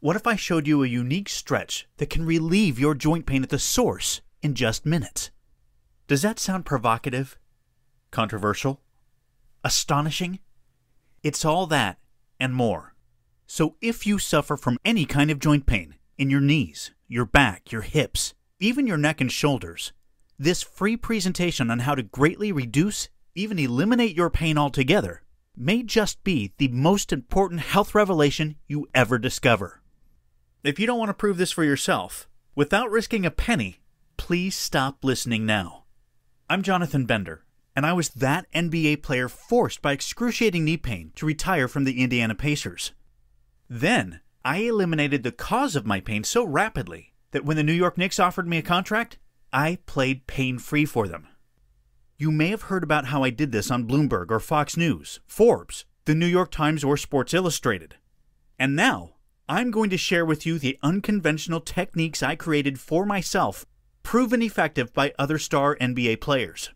What if I showed you a unique stretch that can relieve your joint pain at the source in just minutes? Does that sound provocative? Controversial? Astonishing? It's all that and more. So if you suffer from any kind of joint pain in your knees, your back, your hips, even your neck and shoulders, this free presentation on how to greatly reduce, even eliminate your pain altogether may just be the most important health revelation you ever discover. If you don't want to prove this for yourself, without risking a penny, please stop listening now. I'm Jonathan Bender, and I was that NBA player forced by excruciating knee pain to retire from the Indiana Pacers. Then, I eliminated the cause of my pain so rapidly that when the New York Knicks offered me a contract, I played pain-free for them. You may have heard about how I did this on Bloomberg or Fox News, Forbes, the New York Times, or Sports Illustrated. And now, I'm going to share with you the unconventional techniques I created for myself, proven effective by other star NBA players.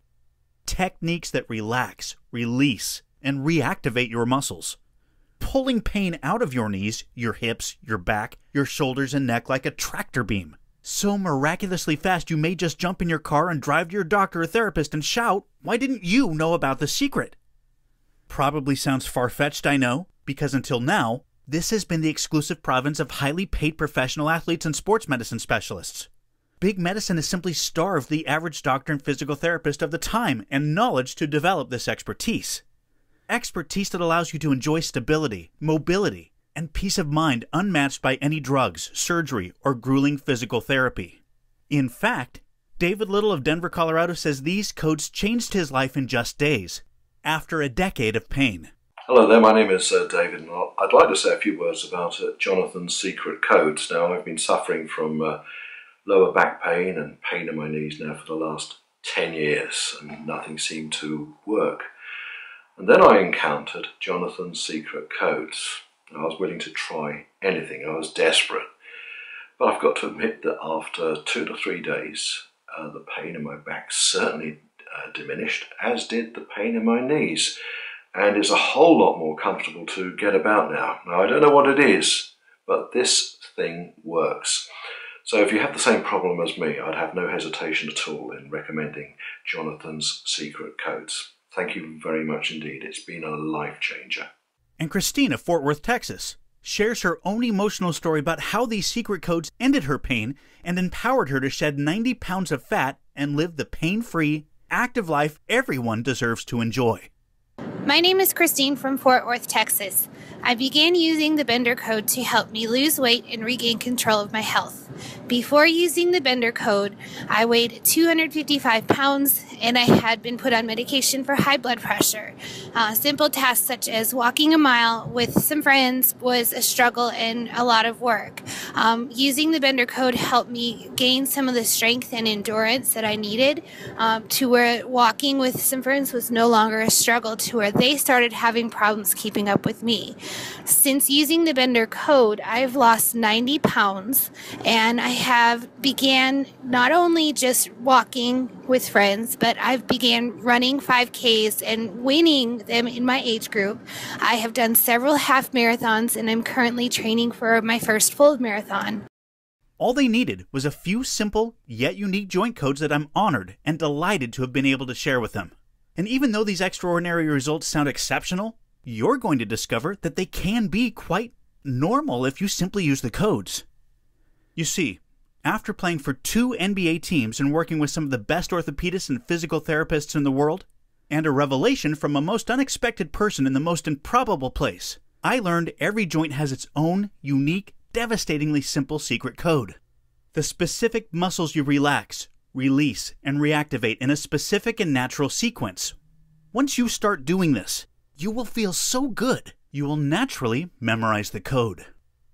Techniques that relax, release, and reactivate your muscles, pulling pain out of your knees, your hips, your back, your shoulders, and neck like a tractor beam. So miraculously fast you may just jump in your car and drive to your doctor or therapist and shout, "Why didn't you know about the secret?" Probably sounds far-fetched, I know, because until now, this has been the exclusive province of highly paid professional athletes and sports medicine specialists. Big medicine has simply starved the average doctor and physical therapist of the time and knowledge to develop this expertise. Expertise that allows you to enjoy stability, mobility, and peace of mind unmatched by any drugs, surgery, or grueling physical therapy. In fact, David Little of Denver, Colorado says these codes changed his life in just days, after a decade of pain. Hello there, my name is David, and I'd like to say a few words about Jonathan's secret codes. Now, I've been suffering from lower back pain and pain in my knees now for the last 10 years, and nothing seemed to work. And then I encountered Jonathan's secret codes. I was willing to try anything, I was desperate. But I've got to admit that after 2 to 3 days, the pain in my back certainly diminished, as did the pain in my knees. And it's a whole lot more comfortable to get about now. Now, I don't know what it is, but this thing works. So if you have the same problem as me, I'd have no hesitation at all in recommending Jonathan's secret codes. Thank you very much indeed. It's been a life changer. And Christine of Fort Worth, Texas, shares her own emotional story about how these secret codes ended her pain and empowered her to shed 90 pounds of fat and live the pain-free, active life everyone deserves to enjoy. My name is Christine from Fort Worth, Texas. I began using the Bender Code to help me lose weight and regain control of my health. Before using the Bender Code, I weighed 255 pounds and I had been put on medication for high blood pressure. Simple tasks such as walking a mile with some friends was a struggle and a lot of work. Using the Bender Code helped me gain some of the strength and endurance that I needed to where walking with some friends was no longer a struggle, to where they started having problems keeping up with me. Since using the Bender Code, I've lost 90 pounds and I have began not only just walking with friends, but I've began running 5Ks and winning them in my age group. I have done several half marathons and I'm currently training for my first full marathon. All they needed was a few simple yet unique joint codes that I'm honored and delighted to have been able to share with them. And even though these extraordinary results sound exceptional, you're going to discover that they can be quite normal if you simply use the codes. You see, after playing for 2 NBA teams and working with some of the best orthopedists and physical therapists in the world, and a revelation from a most unexpected person in the most improbable place, I learned every joint has its own unique, devastatingly simple secret code. The specific muscles you relax, release, and reactivate in a specific and natural sequence. Once you start doing this, you will feel so good, you will naturally memorize the code.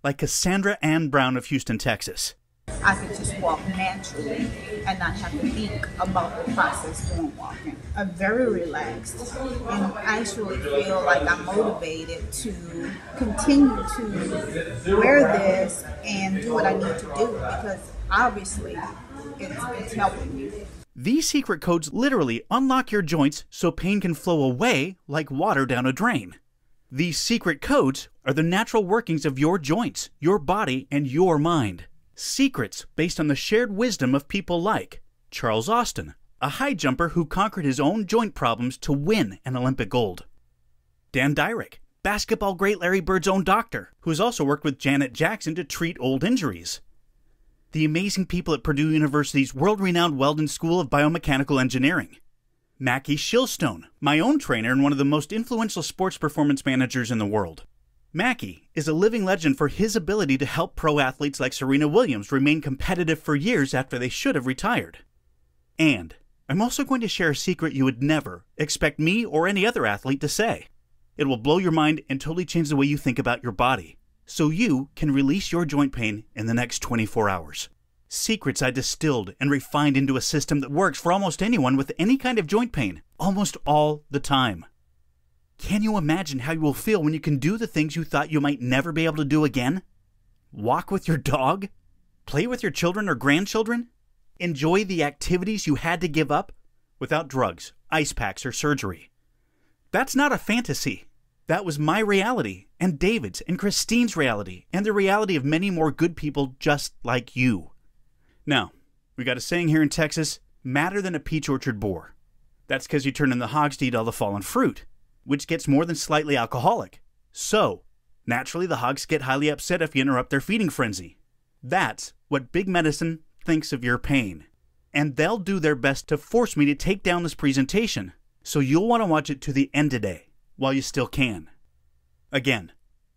Like Cassandra Ann Brown of Houston, Texas. I could just walk naturally and not have to think about the process during walking. I'm very relaxed and actually feel like I'm motivated to continue to wear this and do what I need to do, because obviously it's helping me. These secret codes literally unlock your joints so pain can flow away like water down a drain. These secret codes are the natural workings of your joints, your body, and your mind. Secrets based on the shared wisdom of people like Charles Austin, a high jumper who conquered his own joint problems to win an Olympic gold. Dan Dyrick, basketball great Larry Bird's own doctor, who has also worked with Janet Jackson to treat old injuries. The amazing people at Purdue University's world-renowned Weldon School of Biomechanical Engineering. Mackie Shilstone, my own trainer and one of the most influential sports performance managers in the world. Mackie is a living legend for his ability to help pro athletes like Serena Williams remain competitive for years after they should have retired. And I'm also going to share a secret you would never expect me or any other athlete to say. It will blow your mind and totally change the way you think about your body, so you can release your joint pain in the next 24 hours. Secrets I distilled and refined into a system that works for almost anyone with any kind of joint pain, almost all the time. Can you imagine how you will feel when you can do the things you thought you might never be able to do again? Walk with your dog? Play with your children or grandchildren? Enjoy the activities you had to give up without drugs, ice packs, or surgery. That's not a fantasy. That was my reality, and David's, and Christine's reality, and the reality of many more good people just like you. Now, we got a saying here in Texas, madder than a peach orchard boar. That's because you turn in the hogs to eat all the fallen fruit, which gets more than slightly alcoholic. So, naturally the hogs get highly upset if you interrupt their feeding frenzy. That's what big medicine thinks of your pain. And they'll do their best to force me to take down this presentation, so you'll want to watch it to the end today, while you still can. Again,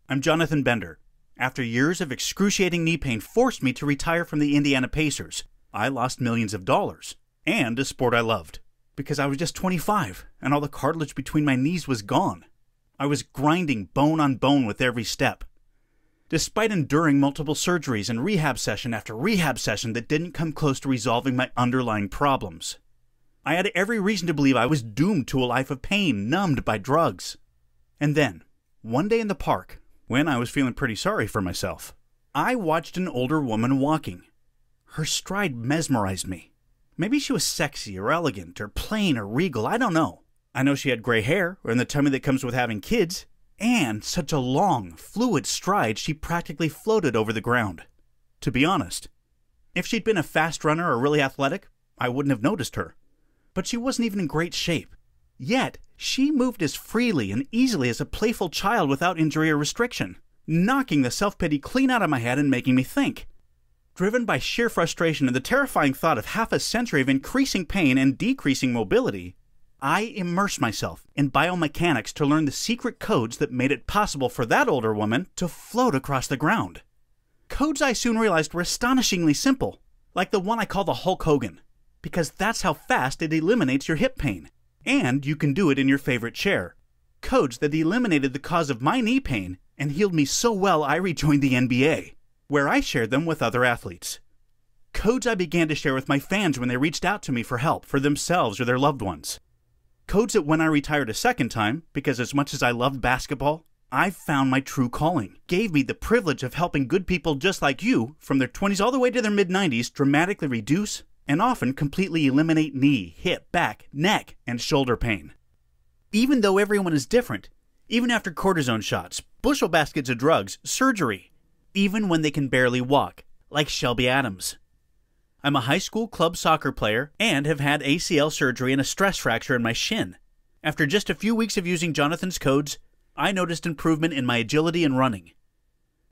I'm Jonathan Bender. After years of excruciating knee pain forced me to retire from the Indiana Pacers, I lost millions of dollars, and a sport I loved, because I was just 25, and all the cartilage between my knees was gone. I was grinding bone on bone with every step. Despite enduring multiple surgeries and rehab session after rehab session that didn't come close to resolving my underlying problems, I had every reason to believe I was doomed to a life of pain, numbed by drugs. And then, one day in the park, when I was feeling pretty sorry for myself, I watched an older woman walking. Her stride mesmerized me. Maybe she was sexy or elegant or plain or regal, I don't know. I know she had gray hair, or in the tummy that comes with having kids, and such a long, fluid stride she practically floated over the ground. To be honest, if she'd been a fast runner or really athletic, I wouldn't have noticed her. But she wasn't even in great shape. Yet, she moved as freely and easily as a playful child without injury or restriction, knocking the self-pity clean out of my head and making me think. Driven by sheer frustration and the terrifying thought of half a century of increasing pain and decreasing mobility, I immersed myself in biomechanics to learn the secret codes that made it possible for that older woman to float across the ground. Codes I soon realized were astonishingly simple, like the one I call the Hulk Hogan, because that's how fast it eliminates your hip pain. And you can do it in your favorite chair. Codes that eliminated the cause of my knee pain and healed me so well I rejoined the NBA, where I shared them with other athletes. Codes I began to share with my fans when they reached out to me for help for themselves or their loved ones. Codes that when I retired a second time, because as much as I loved basketball, I found my true calling, gave me the privilege of helping good people just like you from their 20s all the way to their mid-90s dramatically reduce and often completely eliminate knee, hip, back, neck, and shoulder pain. Even though everyone is different, even after cortisone shots, bushel baskets of drugs, surgery, even when they can barely walk, like Shelby Adams. I'm a high school club soccer player and have had ACL surgery and a stress fracture in my shin. After just a few weeks of using Jonathan's codes, I noticed improvement in my agility and running.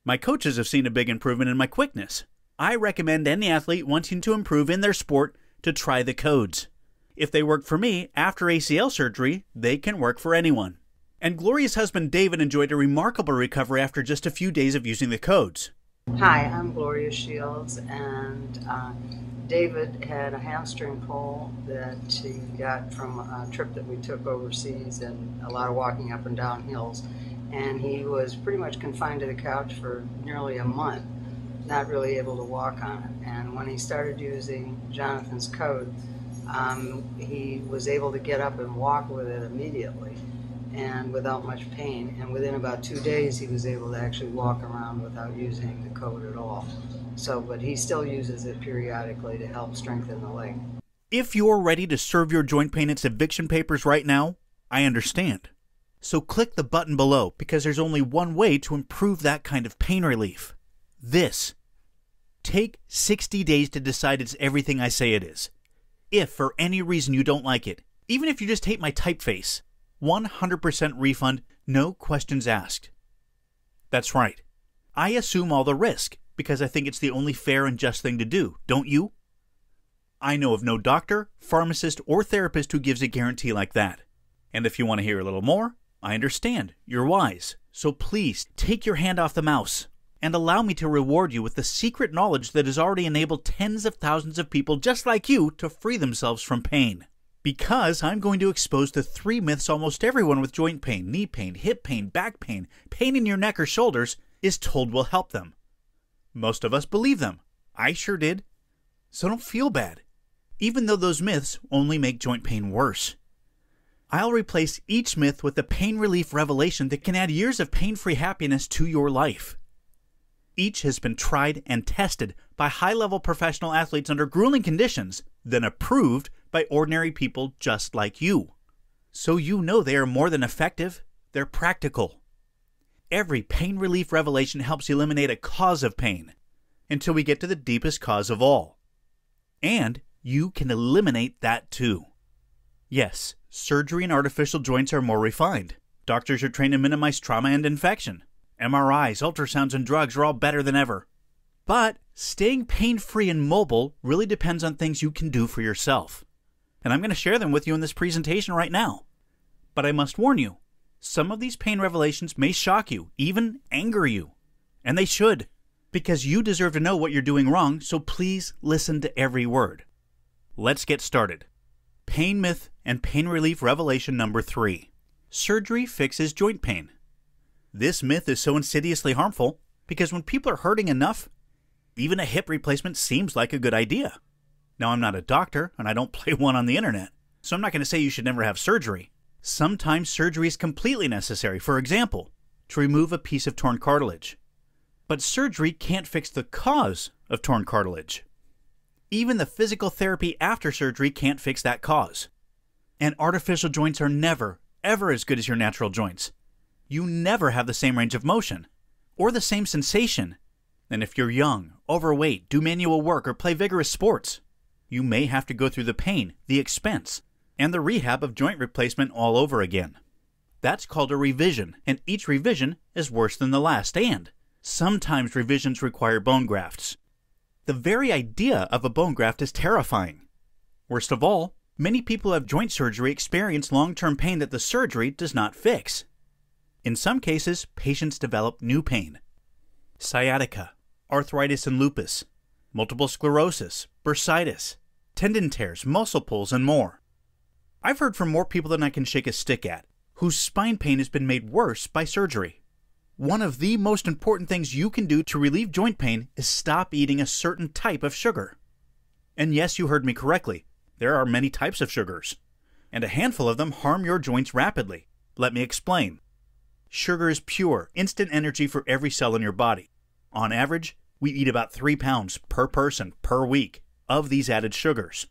My coaches have seen a big improvement in my quickness. I recommend any athlete wanting to improve in their sport to try the codes. If they work for me after ACL surgery, they can work for anyone. And Gloria's husband David enjoyed a remarkable recovery after just a few days of using the codes. Hi, I'm Gloria Shields, and David had a hamstring pull that he got from a trip that we took overseas and a lot of walking up and down hills. And he was pretty much confined to the couch for nearly a month, not really able to walk on it. And when he started using Jonathan's code, he was able to get up and walk with it immediately and without much pain. And within about 2 days, he was able to actually walk around without using the code at all. But he still uses it periodically to help strengthen the leg. If you're ready to serve your joint pain its eviction papers right now, I understand. So click the button below because there's only one way to improve that kind of pain relief. This. Take 60 days to decide it's everything I say it is. If for any reason you don't like it, even if you just hate my typeface, 100% refund, no questions asked. That's right. I assume all the risk because I think it's the only fair and just thing to do, don't you? I know of no doctor, pharmacist, or therapist who gives a guarantee like that. And if you want to hear a little more, I understand. You're wise. So please take your hand off the mouse and allow me to reward you with the secret knowledge that has already enabled tens of thousands of people just like you to free themselves from pain. Because I'm going to expose the 3 myths almost everyone with joint pain, knee pain, hip pain, back pain in your neck or shoulders is told will help them. Most of us believe them. I sure did. So don't feel bad, even though those myths only make joint pain worse. I'll replace each myth with a pain relief revelation that can add years of pain-free happiness to your life. Each has been tried and tested by high-level professional athletes under grueling conditions, then approved by ordinary people just like you. So you know they are more than effective, they're practical. Every pain relief revelation helps eliminate a cause of pain until we get to the deepest cause of all. And you can eliminate that too. Yes, surgery and artificial joints are more refined. Doctors are trained to minimize trauma and infection. MRIs, ultrasounds, and drugs are all better than ever. But staying pain-free and mobile really depends on things you can do for yourself. And I'm going to share them with you in this presentation right now. But I must warn you, some of these pain revelations may shock you, even anger you. And they should, because you deserve to know what you're doing wrong, so please listen to every word. Let's get started. Pain myth and pain relief revelation number 3. Surgery fixes joint pain. This myth is so insidiously harmful because when people are hurting enough, even a hip replacement seems like a good idea. Now, I'm not a doctor and I don't play one on the internet, so I'm not going to say you should never have surgery. Sometimes surgery is completely necessary, for example, to remove a piece of torn cartilage. But surgery can't fix the cause of torn cartilage. Even the physical therapy after surgery can't fix that cause. And artificial joints are never, ever as good as your natural joints. You never have the same range of motion, or the same sensation. And if you're young, overweight, do manual work, or play vigorous sports, you may have to go through the pain, the expense, and the rehab of joint replacement all over again. That's called a revision, and each revision is worse than the last, and sometimes revisions require bone grafts. The very idea of a bone graft is terrifying. Worst of all, many people who have joint surgery experience long-term pain that the surgery does not fix. In some cases, patients develop new pain. Sciatica, arthritis and lupus, multiple sclerosis, bursitis, tendon tears, muscle pulls, and more. I've heard from more people than I can shake a stick at, whose spine pain has been made worse by surgery. One of the most important things you can do to relieve joint pain is stop eating a certain type of sugar. And yes, you heard me correctly. There are many types of sugars, and a handful of them harm your joints rapidly. Let me explain. Sugar is pure, instant energy for every cell in your body. On average, we eat about 3 pounds per person per week of these added sugars.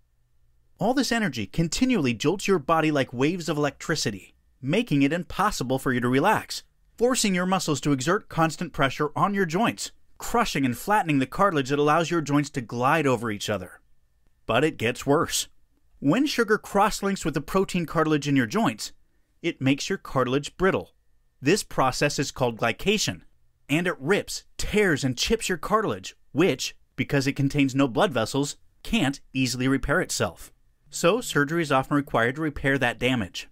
All this energy continually jolts your body like waves of electricity, making it impossible for you to relax, forcing your muscles to exert constant pressure on your joints, crushing and flattening the cartilage that allows your joints to glide over each other. But it gets worse. When sugar cross-links with the protein cartilage in your joints, it makes your cartilage brittle. This process is called glycation, and it rips, tears, and chips your cartilage, which, because it contains no blood vessels, can't easily repair itself. So surgery is often required to repair that damage,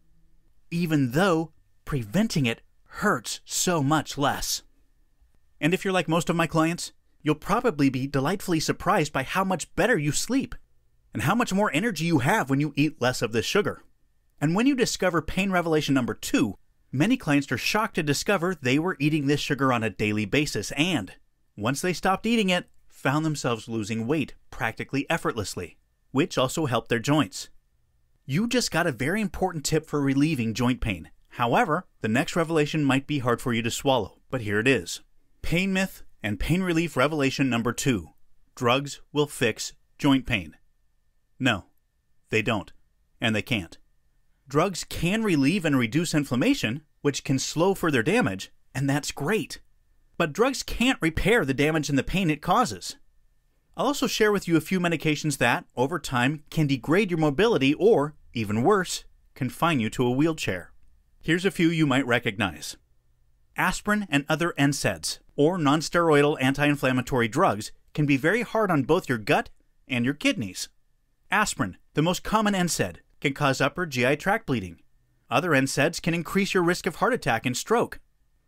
even though preventing it hurts so much less. And if you're like most of my clients, you'll probably be delightfully surprised by how much better you sleep and how much more energy you have when you eat less of this sugar. And when you discover pain revelation number 2, many clients are shocked to discover they were eating this sugar on a daily basis and, once they stopped eating it, found themselves losing weight practically effortlessly, which also helped their joints. You just got a very important tip for relieving joint pain. However, the next revelation might be hard for you to swallow, but here it is. Pain myth and pain relief revelation number 2. Drugs will fix joint pain. No, they don't, and they can't. Drugs can relieve and reduce inflammation, which can slow further damage, and that's great. But drugs can't repair the damage and the pain it causes. I'll also share with you a few medications that, over time, can degrade your mobility or, even worse, confine you to a wheelchair. Here's a few you might recognize. Aspirin and other NSAIDs, or nonsteroidal anti-inflammatory drugs, can be very hard on both your gut and your kidneys. Aspirin, the most common NSAID, can cause upper GI tract bleeding. Other NSAIDs can increase your risk of heart attack and stroke.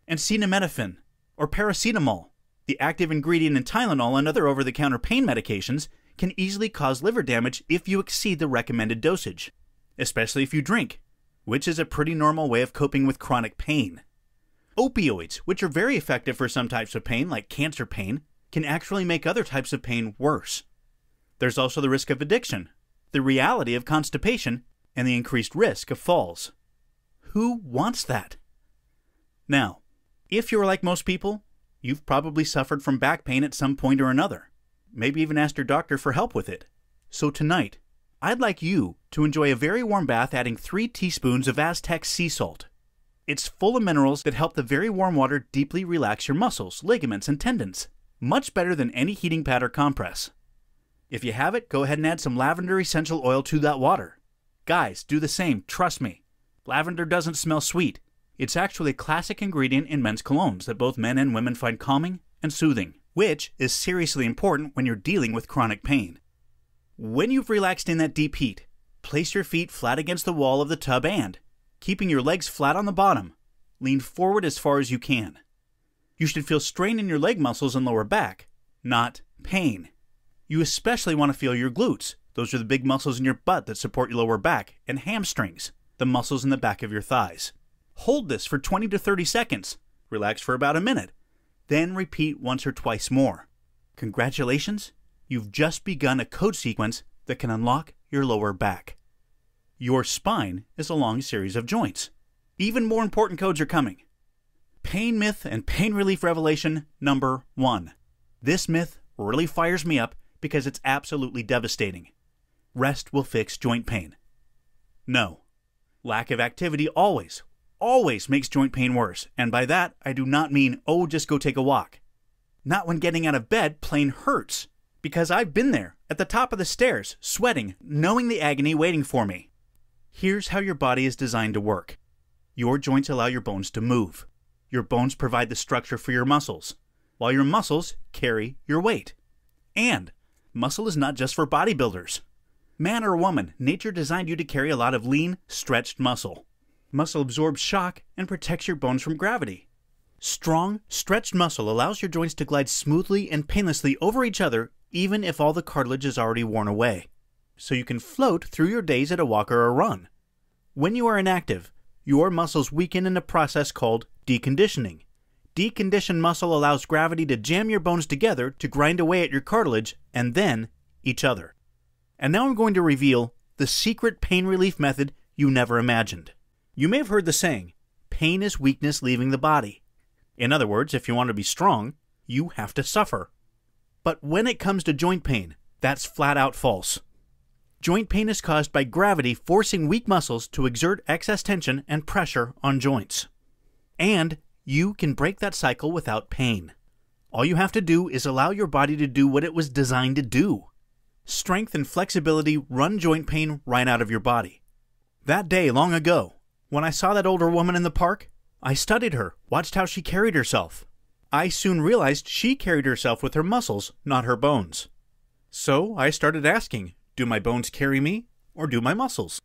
Acetaminophen, or paracetamol, the active ingredient in Tylenol and other over-the-counter pain medications, can easily cause liver damage if you exceed the recommended dosage, especially if you drink, which is a pretty normal way of coping with chronic pain. Opioids, which are very effective for some types of pain, like cancer pain, can actually make other types of pain worse. There's also the risk of addiction, the reality of constipation, and the increased risk of falls. Who wants that? Now, if you're like most people, you've probably suffered from back pain at some point or another, maybe even asked your doctor for help with it. So tonight, I'd like you to enjoy a very warm bath adding 3 teaspoons of Aztec sea salt. It's full of minerals that help the very warm water deeply relax your muscles, ligaments, and tendons, much better than any heating pad or compress. If you have it, go ahead and add some lavender essential oil to that water. Guys, do the same, trust me. Lavender doesn't smell sweet. It's actually a classic ingredient in men's colognes that both men and women find calming and soothing, which is seriously important when you're dealing with chronic pain. When you've relaxed in that deep heat, place your feet flat against the wall of the tub and, keeping your legs flat on the bottom, lean forward as far as you can. You should feel strain in your leg muscles and lower back, not pain. You especially want to feel your glutes. Those are the big muscles in your butt that support your lower back, and hamstrings, the muscles in the back of your thighs. Hold this for 20 to 30 seconds. Relax for about a minute. Then repeat once or twice more. Congratulations, you've just begun a code sequence that can unlock your lower back. Your spine is a long series of joints. Even more important codes are coming. Pain myth and pain relief revelation number 1. This myth really fires me up because it's absolutely devastating. Rest will fix joint pain. No. Lack of activity always makes joint pain worse, and by that I do not mean, oh, just go take a walk. Not when getting out of bed plain hurts, because I've been there, at the top of the stairs, sweating, knowing the agony waiting for me. Here's how your body is designed to work. Your joints allow your bones to move. Your bones provide the structure for your muscles, while your muscles carry your weight. And muscle is not just for bodybuilders. Man or woman, nature designed you to carry a lot of lean, stretched muscle. Muscle absorbs shock and protects your bones from gravity. Strong, stretched muscle allows your joints to glide smoothly and painlessly over each other even if all the cartilage is already worn away, so you can float through your days at a walk or a run. When you are inactive, your muscles weaken in a process called deconditioning. Deconditioned muscle allows gravity to jam your bones together to grind away at your cartilage and then each other. And now I'm going to reveal the secret pain relief method you never imagined. You may have heard the saying, pain is weakness leaving the body. In other words, if you want to be strong, you have to suffer. But when it comes to joint pain, that's flat out false. Joint pain is caused by gravity forcing weak muscles to exert excess tension and pressure on joints. And you can break that cycle without pain. All you have to do is allow your body to do what it was designed to do. Strength and flexibility run joint pain right out of your body. That day long ago, when I saw that older woman in the park, I studied her, watched how she carried herself. I soon realized she carried herself with her muscles, not her bones. So I started asking, do my bones carry me, or do my muscles?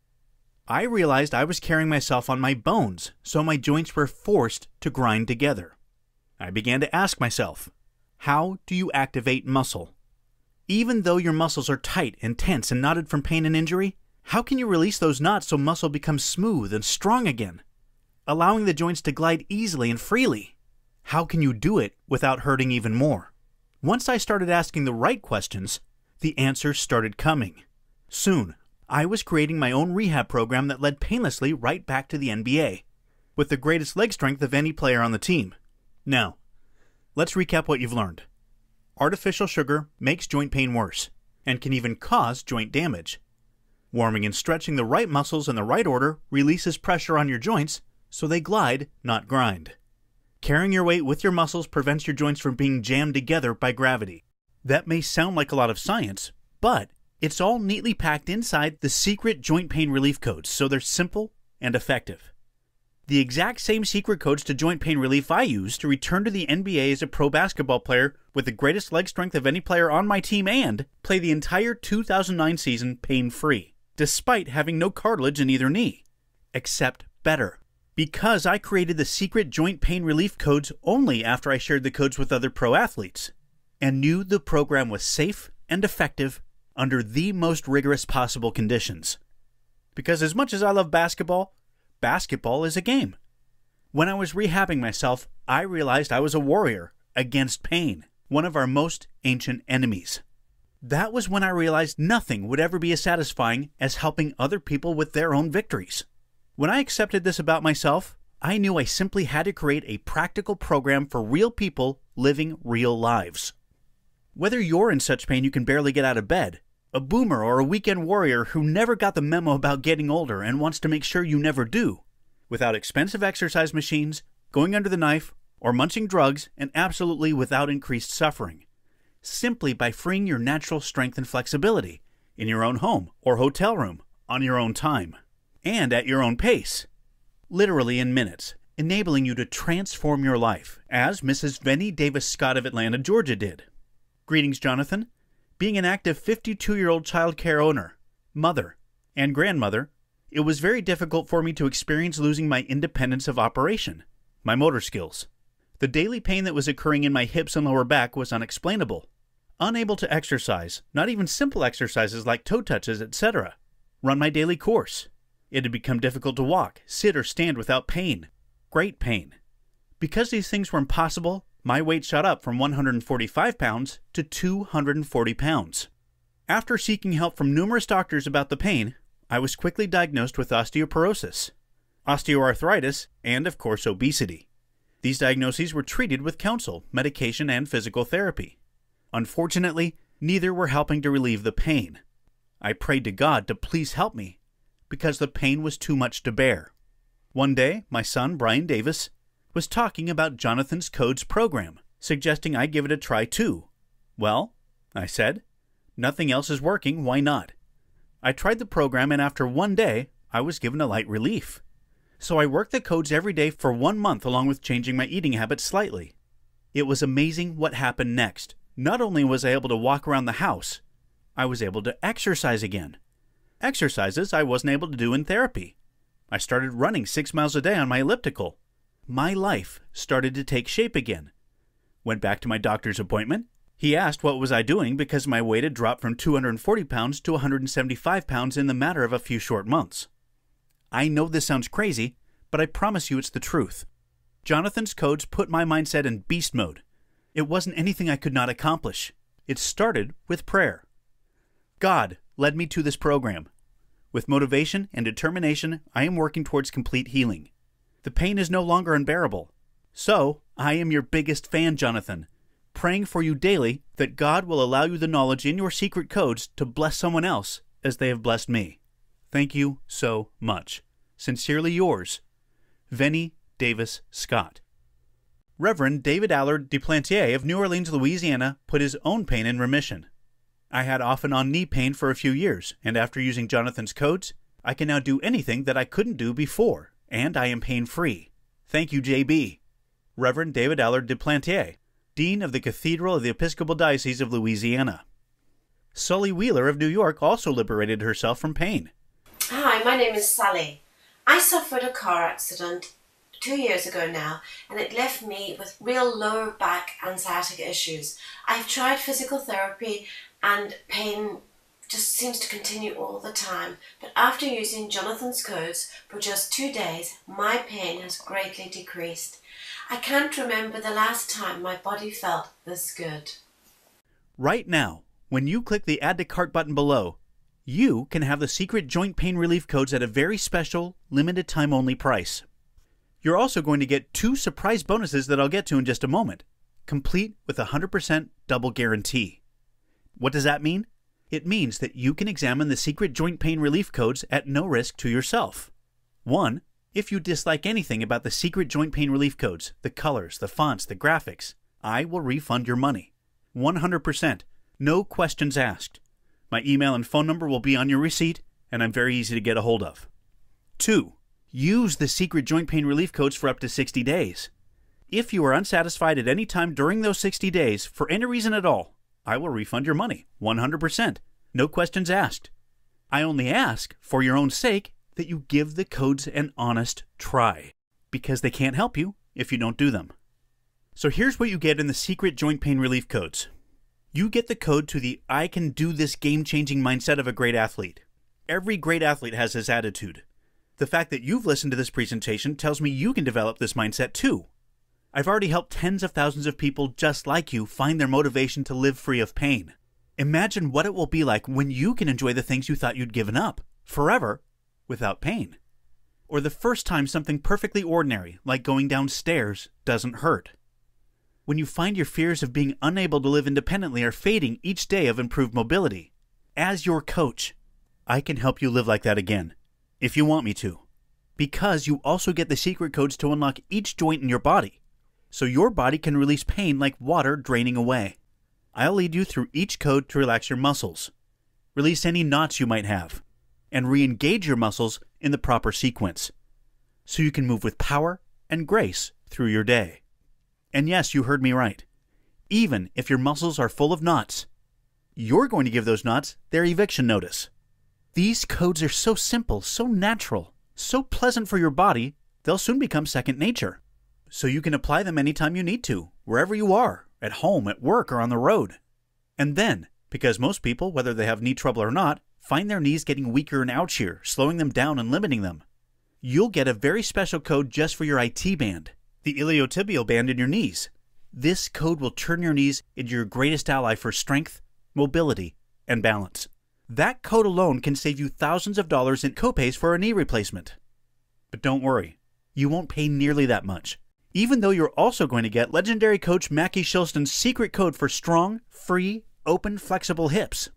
I realized I was carrying myself on my bones, so my joints were forced to grind together. I began to ask myself, how do you activate muscle? Even though your muscles are tight and tense and knotted from pain and injury, how can you release those knots so muscle becomes smooth and strong again, allowing the joints to glide easily and freely? How can you do it without hurting even more? Once I started asking the right questions, the answers started coming. Soon, I was creating my own rehab program that led painlessly right back to the NBA, with the greatest leg strength of any player on the team. Now, let's recap what you've learned. Artificial sugar makes joint pain worse, and can even cause joint damage. Warming and stretching the right muscles in the right order releases pressure on your joints, so they glide, not grind. Carrying your weight with your muscles prevents your joints from being jammed together by gravity. That may sound like a lot of science, but it's all neatly packed inside the secret joint pain relief codes, so they're simple and effective. The exact same secret codes to joint pain relief I used to return to the NBA as a pro basketball player with the greatest leg strength of any player on my team and play the entire 2009 season pain-free, despite having no cartilage in either knee. Except better. Because I created the secret joint pain relief codes only after I shared the codes with other pro athletes, and knew the program was safe and effective under the most rigorous possible conditions. Because as much as I love basketball, basketball is a game. When I was rehabbing myself, I realized I was a warrior against pain, one of our most ancient enemies. That was when I realized nothing would ever be as satisfying as helping other people with their own victories. When I accepted this about myself, I knew I simply had to create a practical program for real people living real lives. Whether you're in such pain you can barely get out of bed, a boomer or a weekend warrior who never got the memo about getting older and wants to make sure you never do, without expensive exercise machines, going under the knife, or munching drugs, and absolutely without increased suffering, simply by freeing your natural strength and flexibility in your own home or hotel room on your own time and at your own pace, literally in minutes, enabling you to transform your life, as Mrs. Vennie Davis Scott of Atlanta, Georgia did. Greetings, Jonathan. Being an active 52-year-old child care owner, mother, and grandmother, it was very difficult for me to experience losing my independence of operation, my motor skills. The daily pain that was occurring in my hips and lower back was unexplainable. Unable to exercise, not even simple exercises like toe touches, etc. Run my daily course. It had become difficult to walk, sit, or stand without pain. Great pain. Because these things were impossible, my weight shot up from 145 pounds to 240 pounds. After seeking help from numerous doctors about the pain, I was quickly diagnosed with osteoporosis, osteoarthritis, and of course obesity. These diagnoses were treated with counsel, medication, and physical therapy. Unfortunately, neither were helping to relieve the pain. I prayed to God to please help me, because the pain was too much to bear. One day, my son, Brian Davis, was talking about Jonathan's Codes program, suggesting I give it a try too. Well, I said, nothing else is working, why not? I tried the program, and after one day, I was given a light relief. So I worked the codes every day for 1 month along with changing my eating habits slightly. It was amazing what happened next. Not only was I able to walk around the house, I was able to exercise again. Exercises I wasn't able to do in therapy. I started running 6 miles a day on my elliptical. My life started to take shape again. Went back to my doctor's appointment. He asked what was I doing because my weight had dropped from 240 pounds to 175 pounds in the matter of a few short months. I know this sounds crazy, but I promise you it's the truth. Jonathan's Codes put my mindset in beast mode. It wasn't anything I could not accomplish. It started with prayer. God led me to this program. With motivation and determination, I am working towards complete healing. The pain is no longer unbearable. So, I am your biggest fan, Jonathan, praying for you daily that God will allow you the knowledge in your secret codes to bless someone else as they have blessed me. Thank you so much. Sincerely yours, Vennie Davis Scott. Reverend David Allard Duplantier of New Orleans, Louisiana, put his own pain in remission. I had off and on knee pain for a few years, and after using Jonathan's Codes, I can now do anything that I couldn't do before, and I am pain-free. Thank you, JB. Reverend David Allard Duplantier, Dean of the Cathedral of the Episcopal Diocese of Louisiana. Sully Wheeler of New York also liberated herself from pain. Hi, my name is Sally. I suffered a car accident 2 years ago now, and it left me with real lower back and sciatica issues. I've tried physical therapy and pain just seems to continue all the time. But after using Jonathan's Codes for just 2 days, my pain has greatly decreased. I can't remember the last time my body felt this good. Right now, when you click the Add to Cart button below, you can have the secret joint pain relief codes at a very special, limited time only price. You're also going to get 2 surprise bonuses that I'll get to in just a moment, complete with a 100% double guarantee. What does that mean? It means that you can examine the secret joint pain relief codes at no risk to yourself. 1. If you dislike anything about the secret joint pain relief codes, the colors, the fonts, the graphics, I will refund your money. 100%. No questions asked. My email and phone number will be on your receipt, and I'm very easy to get a hold of. 2. Use the secret joint pain relief codes for up to 60 days. If you are unsatisfied at any time during those 60 days, for any reason at all, I will refund your money. 100%. No questions asked. I only ask, for your own sake, that you give the codes an honest try, because they can't help you if you don't do them. So here's what you get in the secret joint pain relief codes. You get the code to the I can do this game-changing mindset of a great athlete. Every great athlete has this attitude. The fact that you've listened to this presentation tells me you can develop this mindset too. I've already helped tens of thousands of people just like you find their motivation to live free of pain. Imagine what it will be like when you can enjoy the things you thought you'd given up, forever, without pain. Or the first time something perfectly ordinary, like going downstairs, doesn't hurt. When you find your fears of being unable to live independently are fading each day of improved mobility. As your coach, I can help you live like that again, if you want me to. Because you also get the secret codes to unlock each joint in your body, so your body can release pain like water draining away. I'll lead you through each code to relax your muscles, release any knots you might have, and re-engage your muscles in the proper sequence, so you can move with power and grace through your day. And yes, you heard me right. Even if your muscles are full of knots, you're going to give those knots their eviction notice. These codes are so simple, so natural, so pleasant for your body, they'll soon become second nature. So you can apply them anytime you need to, wherever you are, at home, at work, or on the road. And then, because most people, whether they have knee trouble or not, find their knees getting weaker and ouchier, slowing them down and limiting them, you'll get a very special code just for your IT band, the iliotibial band in your knees. This code will turn your knees into your greatest ally for strength, mobility, and balance. That code alone can save you thousands of dollars in copays for a knee replacement. But don't worry, you won't pay nearly that much, even though you're also going to get legendary coach Mackie Shilston's secret code for strong, free, open, flexible hips.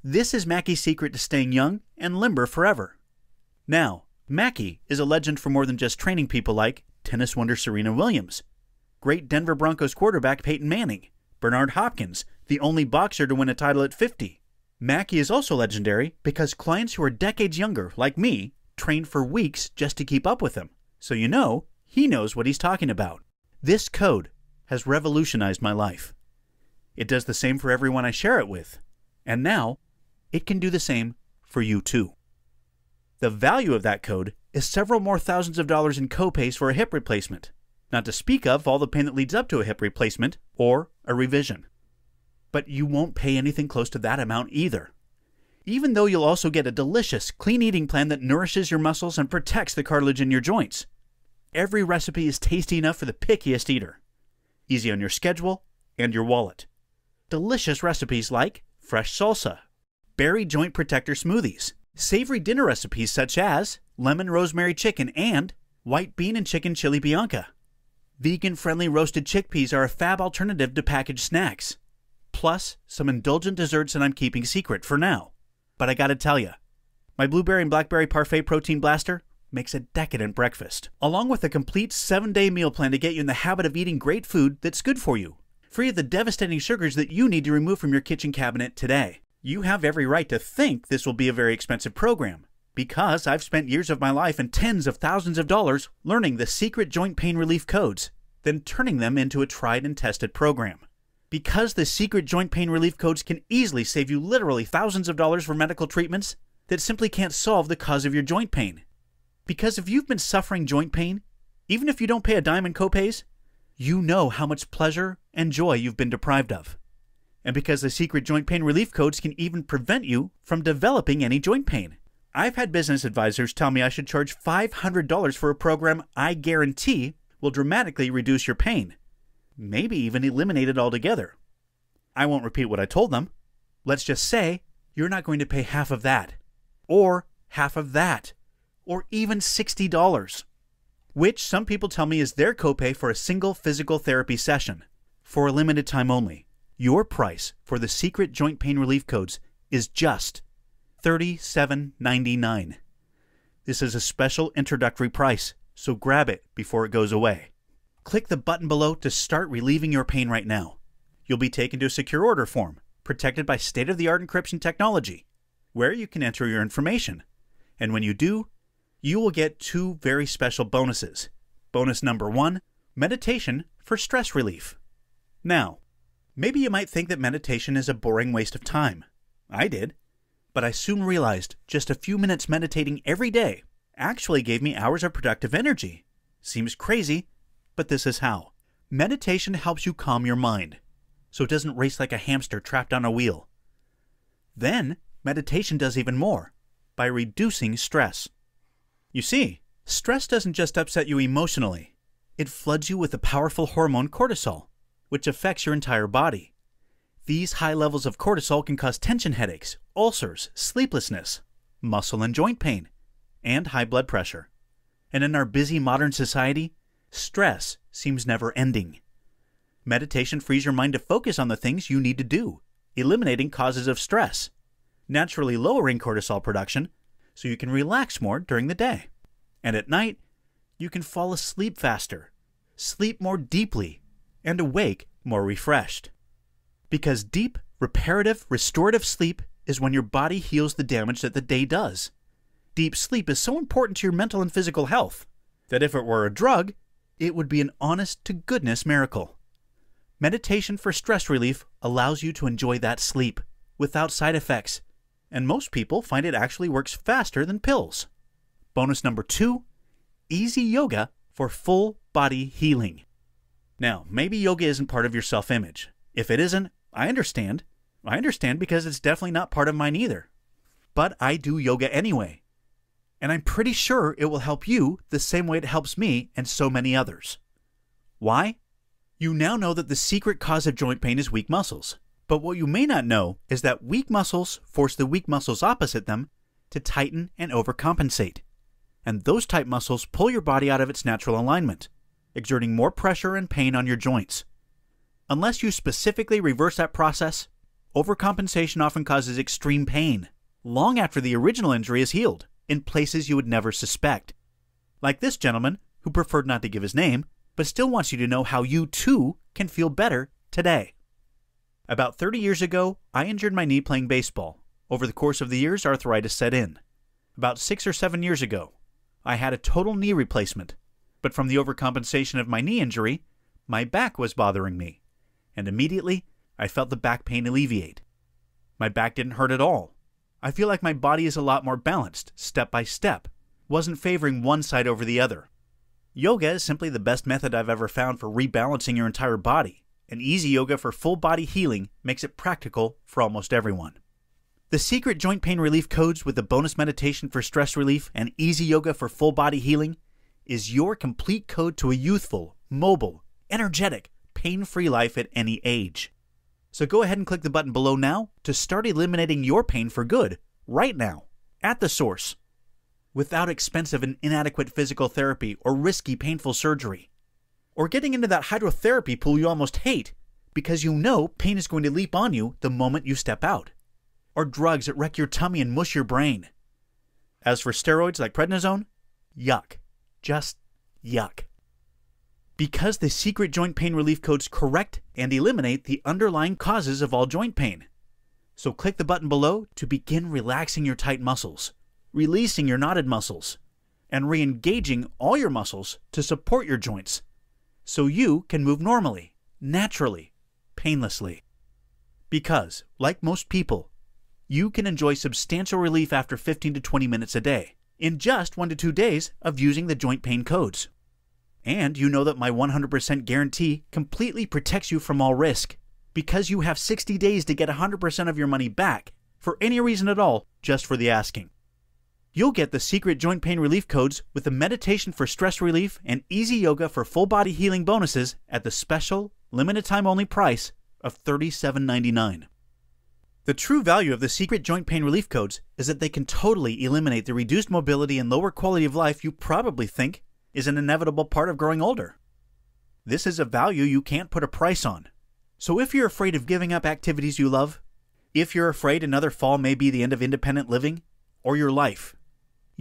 This is Mackie's secret to staying young and limber forever. Now, Mackie is a legend for more than just training people like tennis wonder Serena Williams, great Denver Broncos quarterback Peyton Manning, Bernard Hopkins, the only boxer to win a title at 50. Mackie is also legendary because clients who are decades younger, like me, train for weeks just to keep up with him. So you know, he knows what he's talking about. This code has revolutionized my life. It does the same for everyone I share it with. And now, it can do the same for you too. The value of that code is several more thousands of dollars in copays for a hip replacement, not to speak of all the pain that leads up to a hip replacement or a revision. But you won't pay anything close to that amount either. Even though you'll also get a delicious, clean eating plan that nourishes your muscles and protects the cartilage in your joints. Every recipe is tasty enough for the pickiest eater. Easy on your schedule and your wallet. Delicious recipes like fresh salsa, berry joint protector smoothies, savory dinner recipes such as lemon rosemary chicken and white bean and chicken chili bianca. Vegan-friendly roasted chickpeas are a fab alternative to packaged snacks. Plus, some indulgent desserts that I'm keeping secret for now. But I gotta tell ya, my blueberry and blackberry parfait protein blaster makes a decadent breakfast, along with a complete 7-day meal plan to get you in the habit of eating great food that's good for you, free of the devastating sugars that you need to remove from your kitchen cabinet today. You have every right to think this will be a very expensive program, because I've spent years of my life and tens of thousands of dollars learning the secret joint pain relief codes, then turning them into a tried and tested program. Because the secret joint pain relief codes can easily save you literally thousands of dollars for medical treatments that simply can't solve the cause of your joint pain. Because if you've been suffering joint pain, even if you don't pay a dime in copays, you know how much pleasure and joy you've been deprived of. And because the secret joint pain relief codes can even prevent you from developing any joint pain. I've had business advisors tell me I should charge $500 for a program I guarantee will dramatically reduce your pain. Maybe even eliminate it altogether. I won't repeat what I told them. Let's just say you're not going to pay half of that, or half of that, or even $60, which some people tell me is their copay for a single physical therapy session. For a limited time only, your price for the secret joint pain relief codes is just $37.99. This is a special introductory price, so grab it before it goes away. Click the button below to start relieving your pain right now. You'll be taken to a secure order form, protected by state-of-the-art encryption technology, where you can enter your information. And when you do, you will get 2 very special bonuses. Bonus number 1, meditation for stress relief. Now, maybe you might think that meditation is a boring waste of time. I did. But I soon realized just a few minutes meditating every day actually gave me hours of productive energy. Seems crazy, but this is how. Meditation helps you calm your mind, so it doesn't race like a hamster trapped on a wheel. Then, meditation does even more, by reducing stress. You see, stress doesn't just upset you emotionally. It floods you with the powerful hormone cortisol, which affects your entire body. These high levels of cortisol can cause tension headaches, ulcers, sleeplessness, muscle and joint pain, and high blood pressure. And in our busy modern society, stress seems never ending. Meditation frees your mind to focus on the things you need to do, eliminating causes of stress, naturally lowering cortisol production so you can relax more during the day. And at night, you can fall asleep faster, sleep more deeply, and awake more refreshed. Because deep, reparative, restorative sleep is when your body heals the damage that the day does. Deep sleep is so important to your mental and physical health that if it were a drug, it would be an honest-to-goodness miracle. Meditation for stress relief allows you to enjoy that sleep without side effects, and most people find it actually works faster than pills. Bonus number 2, easy yoga for full body healing. Now, maybe yoga isn't part of your self-image. If it isn't, I understand. I understand because it's definitely not part of mine either. But I do yoga anyway. And I'm pretty sure it will help you the same way it helps me and so many others. Why? You now know that the secret cause of joint pain is weak muscles. But what you may not know is that weak muscles force the weak muscles opposite them to tighten and overcompensate. And those tight muscles pull your body out of its natural alignment, exerting more pressure and pain on your joints. Unless you specifically reverse that process, overcompensation often causes extreme pain, long after the original injury is healed, in places you would never suspect. Like this gentleman, who preferred not to give his name, but still wants you to know how you too can feel better today. About 30 years ago, I injured my knee playing baseball. Over the course of the years, arthritis set in. About 6 or 7 years ago, I had a total knee replacement, but from the overcompensation of my knee injury, my back was bothering me. And immediately, I felt the back pain alleviate. My back didn't hurt at all. I feel like my body is a lot more balanced, step by step, wasn't favoring one side over the other. Yoga is simply the best method I've ever found for rebalancing your entire body, and easy yoga for full body healing makes it practical for almost everyone. The secret joint pain relief codes with the bonus meditation for stress relief and easy yoga for full body healing is your complete code to a youthful, mobile, energetic, pain-free life at any age. So go ahead and click the button below now to start eliminating your pain for good, right now, at the source, without expensive and inadequate physical therapy or risky painful surgery, or getting into that hydrotherapy pool you almost hate because you know pain is going to leap on you the moment you step out, or drugs that wreck your tummy and mush your brain. As for steroids like prednisone, yuck. Just yuck. Because the secret joint pain relief codes correct and eliminate the underlying causes of all joint pain. So click the button below to begin relaxing your tight muscles, releasing your knotted muscles, and re-engaging all your muscles to support your joints, so you can move normally, naturally, painlessly. Because, like most people, you can enjoy substantial relief after 15 to 20 minutes a day, in just 1 to 2 days of using the joint pain codes. And you know that my 100% guarantee completely protects you from all risk, because you have 60 days to get 100% of your money back, for any reason at all, just for the asking. You'll get the secret joint pain relief codes with the meditation for stress relief and easy yoga for full body healing bonuses at the special, limited time only price of $37.99. The true value of the secret joint pain relief codes is that they can totally eliminate the reduced mobility and lower quality of life you probably think is an inevitable part of growing older. This is a value you can't put a price on. So if you're afraid of giving up activities you love, if you're afraid another fall may be the end of independent living or your life,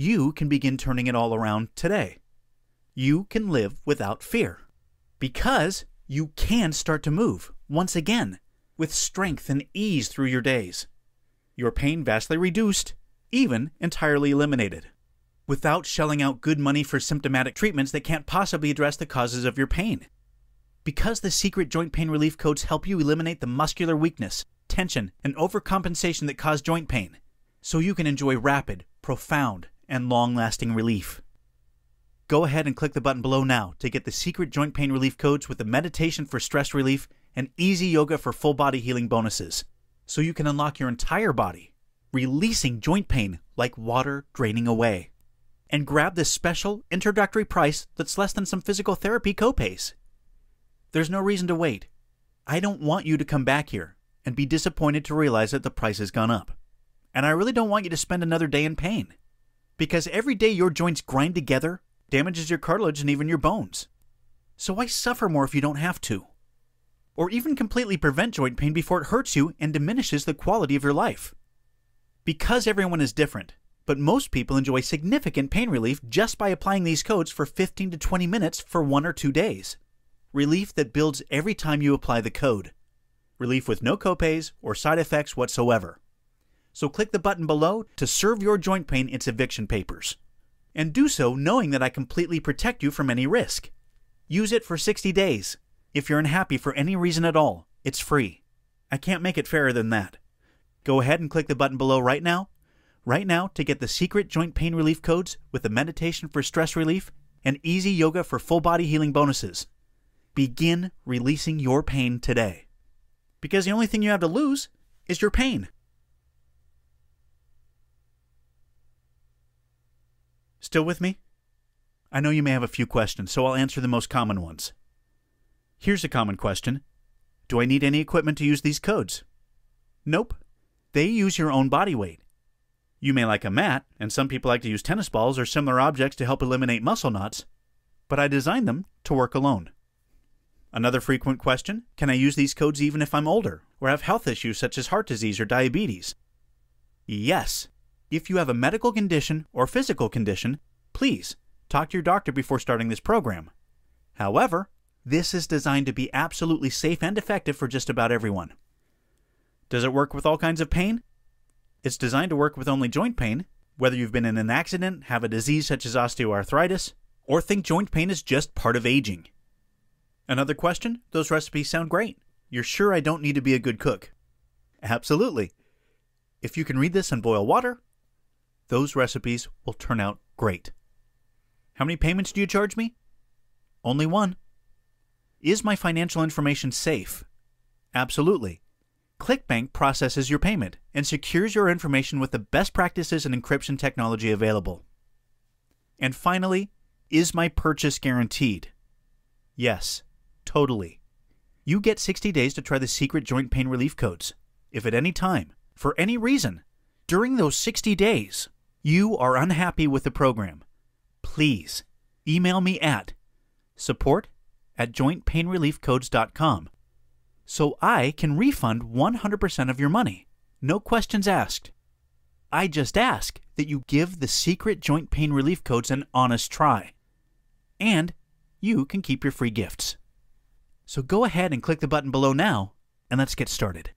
you can begin turning it all around today. You can live without fear. Because you can start to move, once again, with strength and ease through your days. Your pain vastly reduced, even entirely eliminated, without shelling out good money for symptomatic treatments that can't possibly address the causes of your pain. Because the secret joint pain relief codes help you eliminate the muscular weakness, tension, and overcompensation that cause joint pain, so you can enjoy rapid, profound, and long-lasting relief. Go ahead and click the button below now to get the secret joint pain relief codes with the meditation for stress relief and easy yoga for full body healing bonuses, so you can unlock your entire body, releasing joint pain like water draining away. And grab this special introductory price that's less than some physical therapy copays. There's no reason to wait. I don't want you to come back here and be disappointed to realize that the price has gone up. And I really don't want you to spend another day in pain, because every day your joints grind together damages your cartilage and even your bones. So why suffer more if you don't have to? Or even completely prevent joint pain before it hurts you and diminishes the quality of your life. Because everyone is different, but most people enjoy significant pain relief just by applying these codes for 15 to 20 minutes for 1 or 2 days. Relief that builds every time you apply the code. Relief with no copays or side effects whatsoever. So click the button below to serve your joint pain its eviction papers. And do so knowing that I completely protect you from any risk. Use it for 60 days. If you're unhappy for any reason at all, it's free. I can't make it fairer than that. Go ahead and click the button below right now to get the secret joint pain relief codes with the meditation for stress relief and easy yoga for full body healing bonuses. Begin releasing your pain today. Because the only thing you have to lose is your pain. Still with me? I know you may have a few questions, so I'll answer the most common ones. Here's a common question. Do I need any equipment to use these codes? Nope. They use your own body weight. You may like a mat, and some people like to use tennis balls or similar objects to help eliminate muscle knots, but I designed them to work alone. Another frequent question, can I use these codes even if I'm older or have health issues such as heart disease or diabetes? Yes. If you have a medical condition or physical condition, please talk to your doctor before starting this program. However, this is designed to be absolutely safe and effective for just about everyone. Does it work with all kinds of pain? It's designed to work with only joint pain, whether you've been in an accident, have a disease such as osteoarthritis, or think joint pain is just part of aging. Another question? Those recipes sound great. You're sure I don't need to be a good cook? Absolutely. If you can read this and boil water, those recipes will turn out great. How many payments do you charge me? Only one. Is my financial information safe? Absolutely. ClickBank processes your payment and secures your information with the best practices and encryption technology available. And finally, is my purchase guaranteed? Yes, totally. You get 60 days to try the secret joint pain relief codes. If at any time, for any reason, during those 60 days, you are unhappy with the program, please email me at support@jointpainreliefcodes.com so I can refund 100% of your money. No questions asked. I just ask that you give the secret joint pain relief codes an honest try. And you can keep your free gifts. So go ahead and click the button below now, and let's get started.